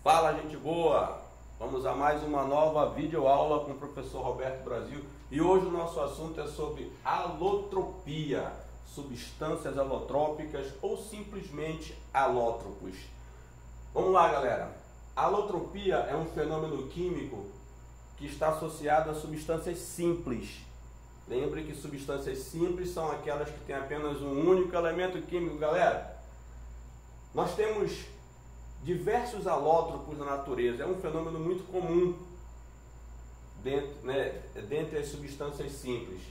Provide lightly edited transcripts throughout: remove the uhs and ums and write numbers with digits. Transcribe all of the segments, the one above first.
Fala, gente boa! Vamos a mais uma nova videoaula com o professor Roberto Brasil e hoje o nosso assunto é sobre alotropia, substâncias alotrópicas ou simplesmente alótropos. Vamos lá, galera! A alotropia é um fenômeno químico que está associado a substâncias simples. Lembre que substâncias simples são aquelas que têm apenas um único elemento químico, galera. Nós temos diversos alótropos na natureza, é um fenômeno muito comum dentre as substâncias simples.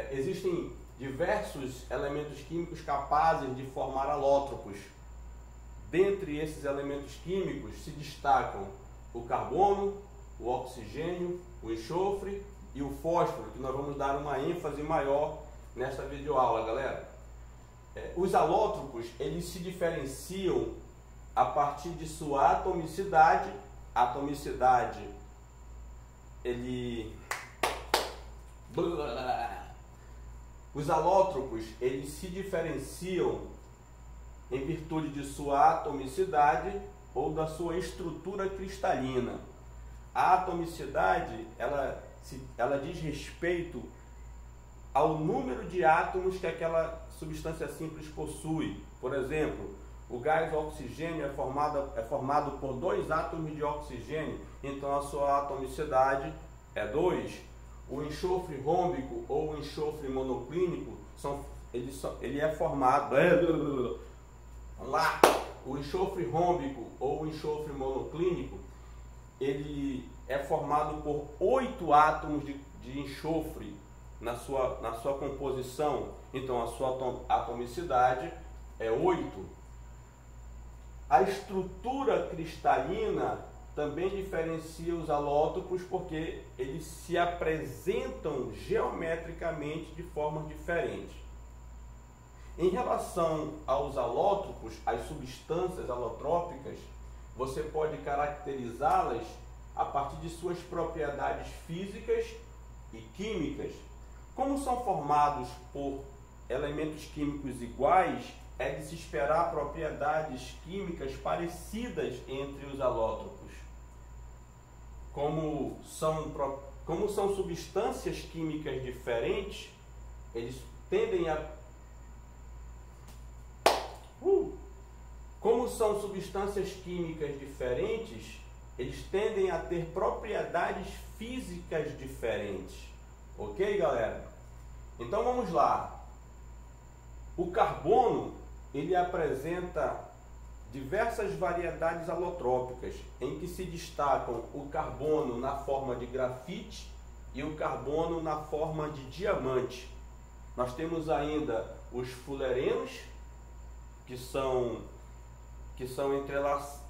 Existem diversos elementos químicos capazes de formar alótropos. Dentre esses elementos químicos se destacam o carbono, o oxigênio, o enxofre e o fósforo, que nós vamos dar uma ênfase maior nesta videoaula, galera. Os alótropos, eles se diferenciam a partir de sua atomicidade. Os alótropos, eles se diferenciam em virtude de sua atomicidade ou da sua estrutura cristalina. A atomicidade, ela diz respeito ao número de átomos que aquela substância simples possui. Por exemplo, o gás oxigênio é formado por 2 átomos de oxigênio, então a sua atomicidade é 2. O enxofre rômbico ou o enxofre monoclínico, ele é formado... Vamos lá! O enxofre rômbico ou o enxofre monoclínico, ele é formado por 8 átomos de enxofre na sua composição, então a sua atomicidade é 8. A estrutura cristalina também diferencia os alótropos porque eles se apresentam geometricamente de formas diferentes. Em relação aos alótropos, as substâncias alotrópicas, você pode caracterizá-las a partir de suas propriedades físicas e químicas. Como são formados por elementos químicos iguais, é de se esperar propriedades químicas parecidas entre os alótropos. Como são substâncias químicas diferentes, eles tendem a... Como são substâncias químicas diferentes, eles tendem a ter propriedades físicas diferentes. Ok, galera? Então vamos lá. O carbono, ele apresenta diversas variedades alotrópicas, em que se destacam o carbono na forma de grafite e o carbono na forma de diamante. Nós temos ainda os fulerenos, que são entrelaçados.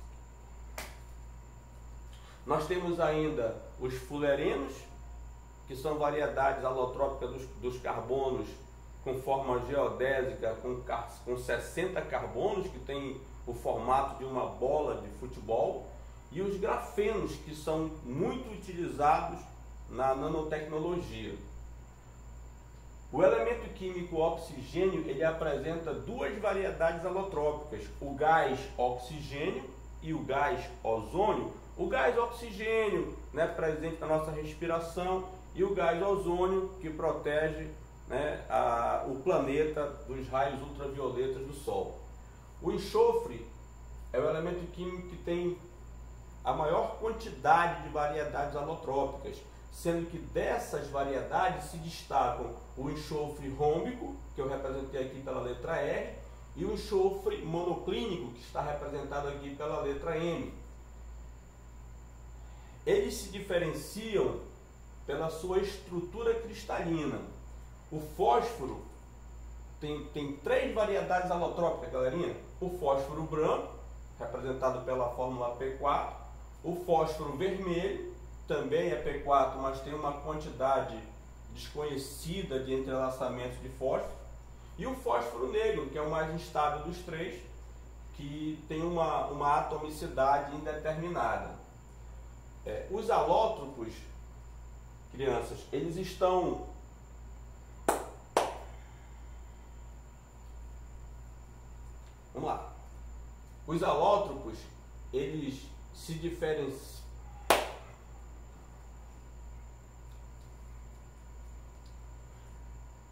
Nós temos ainda os fulerenos, que são variedades alotrópicas dos carbonos com forma geodésica, com 60 carbonos, que tem o formato de uma bola de futebol, e os grafenos, que são muito utilizados na nanotecnologia. O elemento químico oxigênio, ele apresenta 2 variedades alotrópicas, o gás oxigênio e o gás ozônio. O gás oxigênio, presente na nossa respiração, e o gás ozônio, que protege o planeta dos raios ultravioletas do Sol. O enxofre é o elemento químico que tem a maior quantidade de variedades alotrópicas, sendo que dessas variedades se destacam o enxofre rômbico, que eu representei aqui pela letra R, e o enxofre monoclínico, que está representado aqui pela letra M. Eles se diferenciam pela sua estrutura cristalina. O fósforo tem 3 variedades alotrópicas, galerinha. O fósforo branco, representado pela fórmula P4. O fósforo vermelho, também é P4, mas tem uma quantidade desconhecida de entrelaçamentos de fósforo. E o fósforo negro, que é o mais instável dos 3, que tem uma atomicidade indeterminada. Os alótropos, crianças, eles estão... Vamos lá. Os alótropos, eles se diferenciam.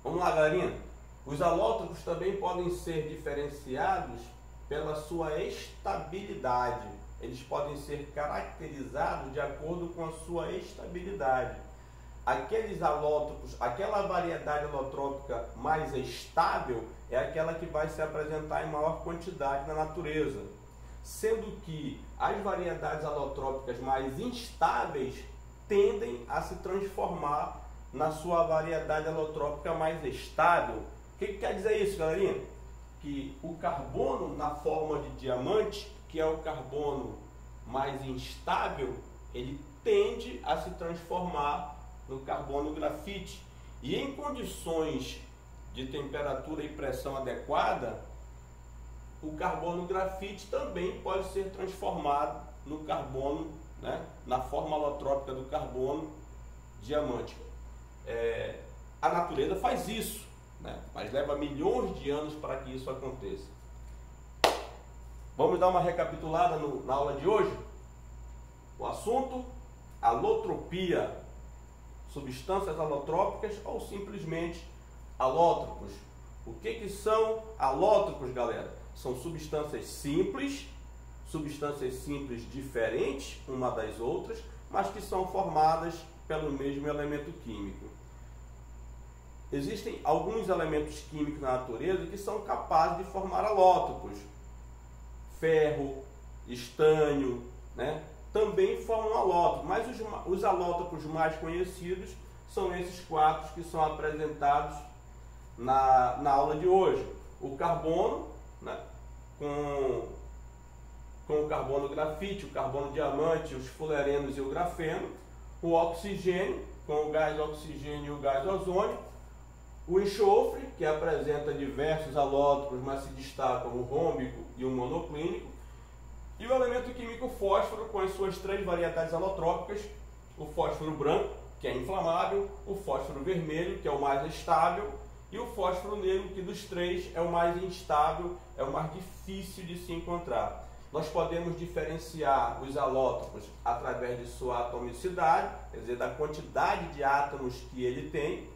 Vamos lá, galerinha. Os alótropos também podem ser diferenciados pela sua estabilidade. Eles podem ser caracterizados de acordo com a sua estabilidade. Aqueles alótropos, aquela variedade alotrópica mais estável é aquela que vai se apresentar em maior quantidade na natureza, sendo que as variedades alotrópicas mais instáveis tendem a se transformar na sua variedade alotrópica mais estável. O que quer dizer isso, galerinha? Que o carbono na forma de diamante, que é o carbono mais instável, ele tende a se transformar no carbono grafite. E em condições de temperatura e pressão adequada, o carbono grafite também pode ser transformado no carbono, né, na forma alotrópica do carbono diamante. A natureza faz isso, né, mas leva milhões de anos para que isso aconteça. Vamos dar uma recapitulada na aula de hoje? O assunto: alotropia. Substâncias alotrópicas ou simplesmente alótropos. O que são alótropos, galera? São substâncias simples diferentes uma das outras, mas que são formadas pelo mesmo elemento químico. Existem alguns elementos químicos na natureza que são capazes de formar alótropos. Ferro, estânio, né? Também formam alótropos, mas os alótropos mais conhecidos são esses quatro que são apresentados na aula de hoje. O carbono, né, com o carbono grafite, o carbono diamante, os fulerenos e o grafeno. O oxigênio, com o gás oxigênio e o gás ozônio. O enxofre, que apresenta diversos alótropos, mas se destacam o rômbico e o monoclínico. E o elemento químico fósforo, com as suas três variedades alotrópicas: o fósforo branco, que é inflamável, o fósforo vermelho, que é o mais estável, e o fósforo negro, que dos três é o mais instável, é o mais difícil de se encontrar. Nós podemos diferenciar os alótropos através de sua atomicidade, quer dizer, da quantidade de átomos que ele tem,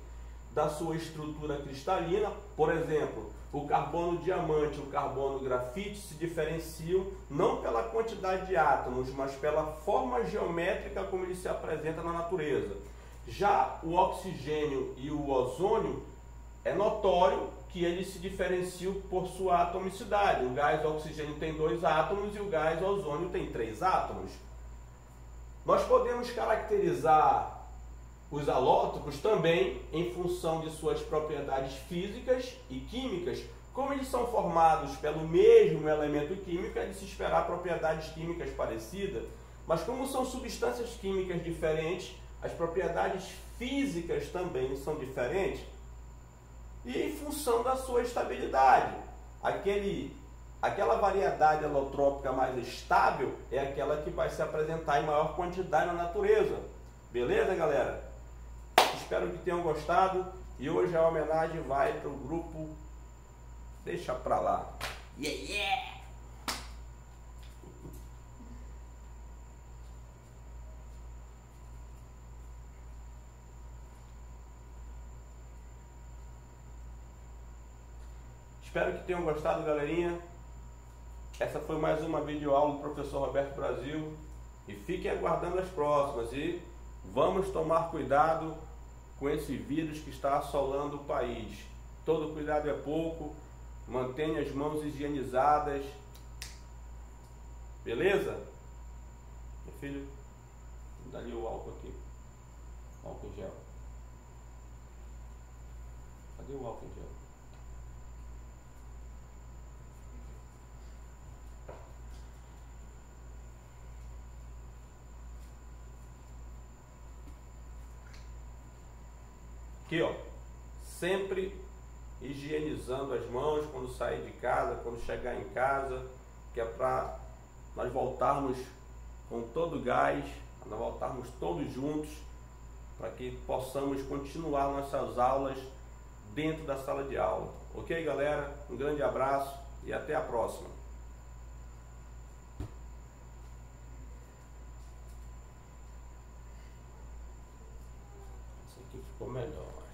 da sua estrutura cristalina. Por exemplo, o carbono diamante e o carbono grafite se diferenciam não pela quantidade de átomos, mas pela forma geométrica como ele se apresenta na natureza. Já o oxigênio e o ozônio, é notório que eles se diferenciam por sua atomicidade. O gás oxigênio tem 2 átomos e o gás ozônio tem 3 átomos. Nós podemos caracterizar os alótropos também em função de suas propriedades físicas e químicas. Como eles são formados pelo mesmo elemento químico, é de se esperar propriedades químicas parecidas, mas como são substâncias químicas diferentes, as propriedades físicas também são diferentes. E em função da sua estabilidade, aquela variedade alotrópica mais estável é aquela que vai se apresentar em maior quantidade na natureza. Beleza, galera? Espero que tenham gostado. E hoje a homenagem vai para o grupo Deixa Pra Lá. Yeah, yeah! Espero que tenham gostado, galerinha. Essa foi mais uma videoaula do professor Roberto Brasil. E fiquem aguardando as próximas. E vamos tomar cuidado com esse vírus que está assolando o país. Todo cuidado é pouco. Mantenha as mãos higienizadas. Beleza? Meu filho, dá ali o álcool aqui. Álcool em gel. Cadê o álcool em gel? Aqui, ó, sempre higienizando as mãos quando sair de casa, quando chegar em casa, que é para nós voltarmos com todo o gás, nós voltarmos todos juntos, para que possamos continuar nossas aulas dentro da sala de aula. Ok, galera? Um grande abraço e até a próxima. aqui ficou melhor.